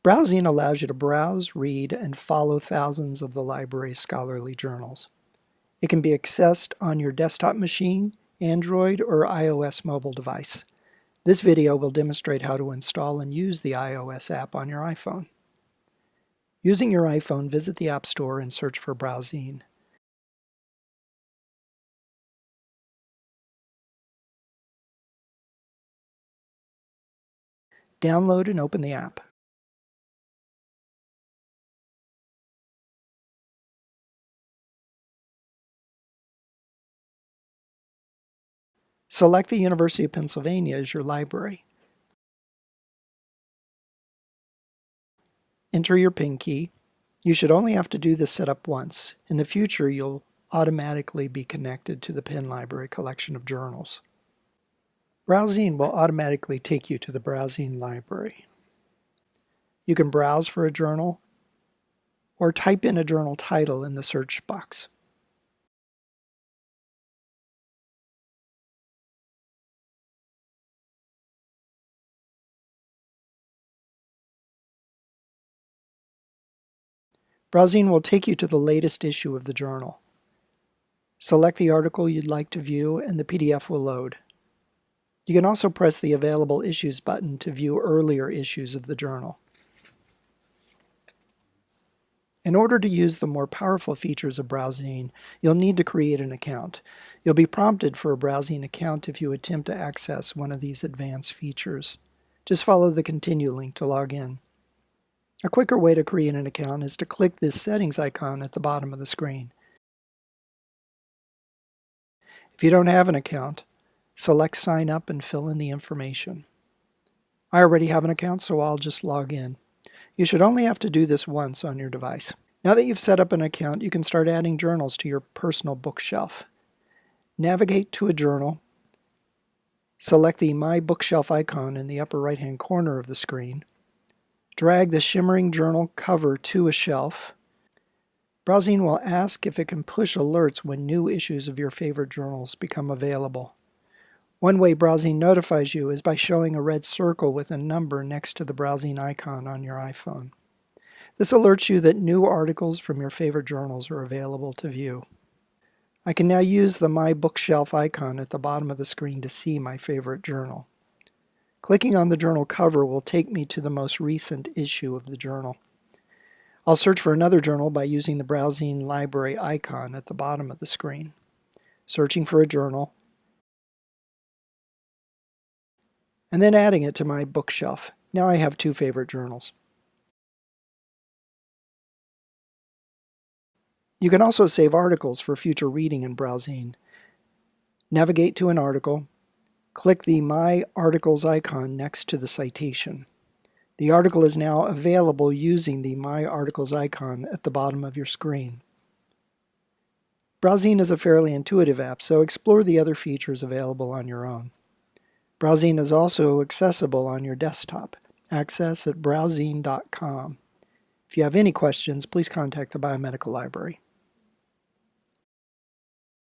Browzine allows you to browse, read, and follow thousands of the library's scholarly journals. It can be accessed on your desktop machine, Android, or iOS mobile device. This video will demonstrate how to install and use the iOS app on your iPhone. Using your iPhone, visit the App Store and search for Browzine. Download and open the app. Select the University of Pennsylvania as your library. Enter your PIN key. You should only have to do this setup once. In the future, you'll automatically be connected to the Penn Library collection of journals. Browzine will automatically take you to the Browzine library. You can browse for a journal or type in a journal title in the search box. Browzine will take you to the latest issue of the journal. Select the article you'd like to view and the PDF will load. You can also press the Available Issues button to view earlier issues of the journal. In order to use the more powerful features of Browzine, you'll need to create an account. You'll be prompted for a Browzine account if you attempt to access one of these advanced features. Just follow the Continue link to log in. A quicker way to create an account is to click this settings icon at the bottom of the screen. If you don't have an account, select Sign Up and fill in the information. I already have an account, so I'll just log in. You should only have to do this once on your device. Now that you've set up an account, you can start adding journals to your personal bookshelf. Navigate to a journal. Select the My Bookshelf icon in the upper right-hand corner of the screen. Drag the shimmering journal cover to a shelf. Browzine will ask if it can push alerts when new issues of your favorite journals become available. One way Browzine notifies you is by showing a red circle with a number next to the Browzine icon on your iPhone. This alerts you that new articles from your favorite journals are available to view. I can now use the My Bookshelf icon at the bottom of the screen to see my favorite journal. Clicking on the journal cover will take me to the most recent issue of the journal. I'll search for another journal by using the Browzine library icon at the bottom of the screen. Searching for a journal, and then adding it to my bookshelf. Now I have two favorite journals. You can also save articles for future reading in Browzine. Navigate to an article. Click the My Articles icon next to the citation. The article is now available using the My Articles icon at the bottom of your screen. Browzine is a fairly intuitive app, so explore the other features available on your own. Browzine is also accessible on your desktop. Access at browzine.com. If you have any questions, please contact the Biomedical Library.